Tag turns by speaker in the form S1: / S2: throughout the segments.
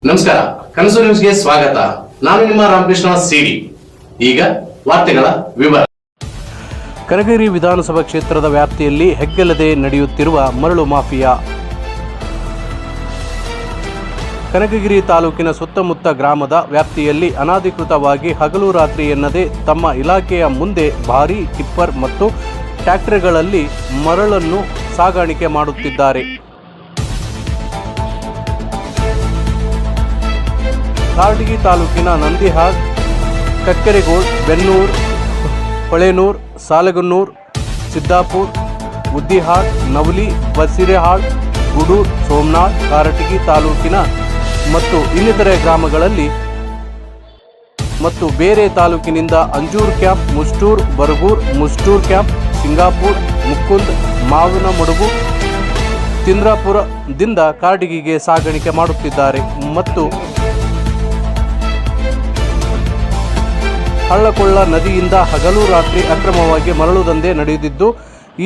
S1: ನಮಸ್ಕಾರ, ಕನಸು ನ್ಯೂಸ್ಗೆ ಸ್ವಾಗತ. ನಾನು ನಿಮ್ಮ ರಾಮಕೃಷ್ಣ ಸಿಡಿ. ಈಗ ವಾರ್ತೆಗಳ ವಿವರ.
S2: ಕನಗಗಿರಿ ವಿಧಾನಸಭಾ ಕ್ಷೇತ್ರದ ವ್ಯಾಪ್ತಿಯಲ್ಲಿ ಹೆಗ್ಗೆಲ್ಲದೆ ನಡೆಯುತ್ತಿರುವ ಮರಳು ಮಾಫಿಯಾ. ಕನಗಗಿರಿ ತಾಲೂಕಿನ ಸುತ್ತಮುತ್ತ ಗ್ರಾಮದ ವ್ಯಾಪ್ತಿಯಲ್ಲಿ ಅನಧಿಕೃತವಾಗಿ ಹಗಲು ರಾತ್ರಿ ಎನ್ನದೇ ತಮ್ಮ ಇಲಾಖೆಯ ಮುಂದೆ ಭಾರೀ ಟಿಪ್ಪರ್ ಮತ್ತು ಟ್ರ್ಯಾಕ್ಟರ್ಗಳಲ್ಲಿ ಮರಳನ್ನು ಸಾಗಾಣಿಕೆ ಮಾಡುತ್ತಿದ್ದಾರೆ. ಕಾರಟಗಿ ತಾಲೂಕಿನ ನಂದಿಹಾಳ್, ಕಕ್ಕರೆಗೋಳ್, ಬೆನ್ನೂರ್, ಹೊಳೆನೂರ್, ಸಾಲಗನ್ನೂರ್, ಸಿದ್ದಾಪುರ್, ಉದ್ದಿಹಾಳ್, ನವಲಿ, ಬಸಿರೆಹಾಳ್, ಗುಡೂರ್, ಸೋಮನಾಳ್, ಕಾರಟಗಿ ತಾಲೂಕಿನ ಮತ್ತು ಇನ್ನಿತರೆ ಗ್ರಾಮಗಳಲ್ಲಿ ಮತ್ತು ಬೇರೆ ತಾಲೂಕಿನಿಂದ ಅಂಜೂರ್ ಕ್ಯಾಂಪ್, ಮುಷ್ಟೂರ್, ಬರಗೂರ್, ಮುಷ್ಟೂರ್ ಕ್ಯಾಂಪ್, ಸಿಂಗಾಪುರ್, ಮುಕ್ಕುಂದ್, ಮಾವನಮಡುಗು, ತಿಂದ್ರಾಪುರದಿಂದ ಕಾರಟಗಿಗೆ ಸಾಗಾಣಿಕೆ ಮಾಡುತ್ತಿದ್ದಾರೆ. ಮತ್ತು ಹಳ್ಳಕೊಳ್ಳ ನದಿಯಿಂದ ಹಗಲು ರಾತ್ರಿ ಅಕ್ರಮವಾಗಿ ಮರಳು ದಂಧೆ ನಡೆಯುತ್ತಿದ್ದು,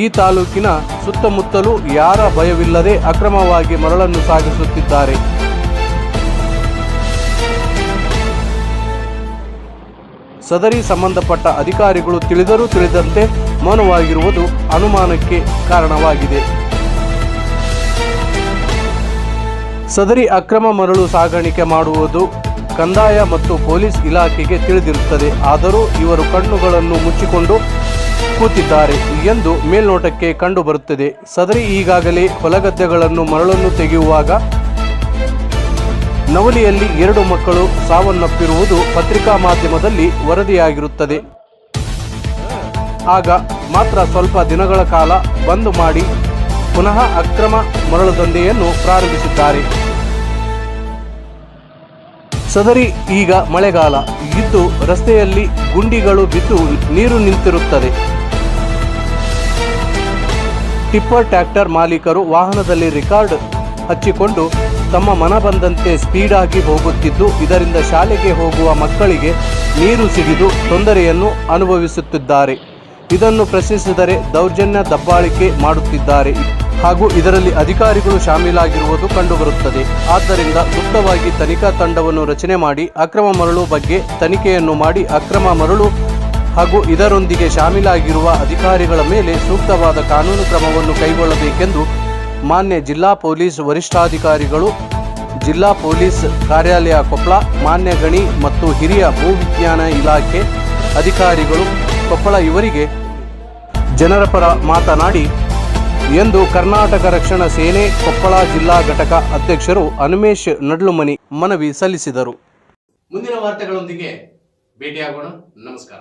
S2: ಈ ತಾಲೂಕಿನ ಸುತ್ತಮುತ್ತಲೂ ಯಾರ ಭಯವಿಲ್ಲದೆ ಅಕ್ರಮವಾಗಿ ಮರಳನ್ನು ಸಾಗಿಸುತ್ತಿದ್ದಾರೆ. ಸದರಿ ಸಂಬಂಧಪಟ್ಟ ಅಧಿಕಾರಿಗಳು ತಿಳಿದರೂ ತಿಳಿದಂತೆ ಮೌನವಾಗಿರುವುದು ಅನುಮಾನಕ್ಕೆ ಕಾರಣವಾಗಿದೆ. ಸದರಿ ಅಕ್ರಮ ಮರಳು ಸಾಗಾಣಿಕೆ ಮಾಡುವುದು ಕಂದಾಯ ಮತ್ತು ಪೊಲೀಸ್ ಇಲಾಖೆಗೆ ತಿಳಿದಿರುತ್ತದೆ. ಆದರೂ ಇವರು ಕಣ್ಣುಗಳನ್ನು ಮುಚ್ಚಿಕೊಂಡು ಕೂತಿದ್ದಾರೆ ಎಂದು ಮೇಲ್ನೋಟಕ್ಕೆ ಕಂಡುಬರುತ್ತದೆ. ಸದರಿ ಈಗಾಗಲೇ ಹೊಲಗದ್ದೆಗಳನ್ನು ಮರಳನ್ನು ತೆಗೆಯುವಾಗ ನವಲಿಯಲ್ಲಿ 2 ಮಕ್ಕಳು ಸಾವನ್ನಪ್ಪಿರುವುದು ಪತ್ರಿಕಾ ಮಾಧ್ಯಮದಲ್ಲಿ ವರದಿಯಾಗಿರುತ್ತದೆ. ಆಗ ಮಾತ್ರ ಸ್ವಲ್ಪ ದಿನಗಳ ಕಾಲ ಬಂದ್ ಮಾಡಿ ಪುನಃ ಅಕ್ರಮ ಮರಳು ದಂಧೆಯನ್ನು ಪ್ರಾರಂಭಿಸಿದ್ದಾರೆ. ಸದರಿ ಈಗ ಮಳೆಗಾಲ ಇದ್ದು ರಸ್ತೆಯಲ್ಲಿ ಗುಂಡಿಗಳು ಬಿದ್ದು ನೀರು ನಿಂತಿರುತ್ತದೆ. ಟಿಪ್ಪರ್ ಟ್ರ್ಯಾಕ್ಟರ್ ಮಾಲೀಕರು ವಾಹನದಲ್ಲಿ ರಿಕಾರ್ಡ್ ಹಚ್ಚಿಕೊಂಡು ತಮ್ಮ ಮನ ಬಂದಂತೆ ಸ್ಪೀಡ್ ಆಗಿ ಹೋಗುತ್ತಿದ್ದು, ಇದರಿಂದ ಶಾಲೆಗೆ ಹೋಗುವ ಮಕ್ಕಳಿಗೆ ನೀರು ಸಿಡಿದು ತೊಂದರೆಯನ್ನು ಅನುಭವಿಸುತ್ತಿದ್ದಾರೆ. ಇದನ್ನು ಪ್ರಶ್ನಿಸಿದರೆ ದೌರ್ಜನ್ಯ ದಬ್ಬಾಳಿಕೆ ಮಾಡುತ್ತಿದ್ದಾರೆ ಹಾಗೂ ಇದರಲ್ಲಿ ಅಧಿಕಾರಿಗಳು ಶಾಮೀಲಾಗಿರುವುದು ಕಂಡುಬರುತ್ತದೆ. ಆದ್ದರಿಂದ ಗುಪ್ತವಾಗಿ ತನಿಖಾ ತಂಡವನ್ನು ರಚನೆ ಮಾಡಿ ಅಕ್ರಮ ಮರಳು ಬಗ್ಗೆ ತನಿಖೆಯನ್ನು ಮಾಡಿ ಅಕ್ರಮ ಮರಳು ಹಾಗೂ ಇದರೊಂದಿಗೆ ಶಾಮೀಲಾಗಿರುವ ಅಧಿಕಾರಿಗಳ ಮೇಲೆ ಸೂಕ್ತವಾದ ಕಾನೂನು ಕ್ರಮವನ್ನು ಕೈಗೊಳ್ಳಬೇಕೆಂದು ಮಾನ್ಯ ಜಿಲ್ಲಾ ಪೊಲೀಸ್ ವರಿಷ್ಠಾಧಿಕಾರಿಗಳು, ಜಿಲ್ಲಾ ಪೊಲೀಸ್ ಕಾರ್ಯಾಲಯ ಕೊಪ್ಪಳ, ಮಾನ್ಯ ಗಣಿ ಮತ್ತು ಹಿರಿಯ ಭೂವಿಜ್ಞಾನ ಇಲಾಖೆ ಅಧಿಕಾರಿಗಳು ಕೊಪ್ಪಳ ಇವರಿಗೆ ಜನರ ಪರ ಮಾತನಾಡಿ ಎಂದು ಕರ್ನಾಟಕ ರಕ್ಷಣಾ ಸೇನೆ ಕೊಪ್ಪಳ ಜಿಲ್ಲಾ ಘಟಕ ಅಧ್ಯಕ್ಷರು ಹನುಮೇಶ್ ನಡ್ಲುಮನಿ ಮನವಿ ಸಲ್ಲಿಸಿದರು.
S1: ಮುಂದಿನ ವಾರ್ತೆಗಳೊಂದಿಗೆ ಭೇಟಿಯಾಗೋಣ. ನಮಸ್ಕಾರ.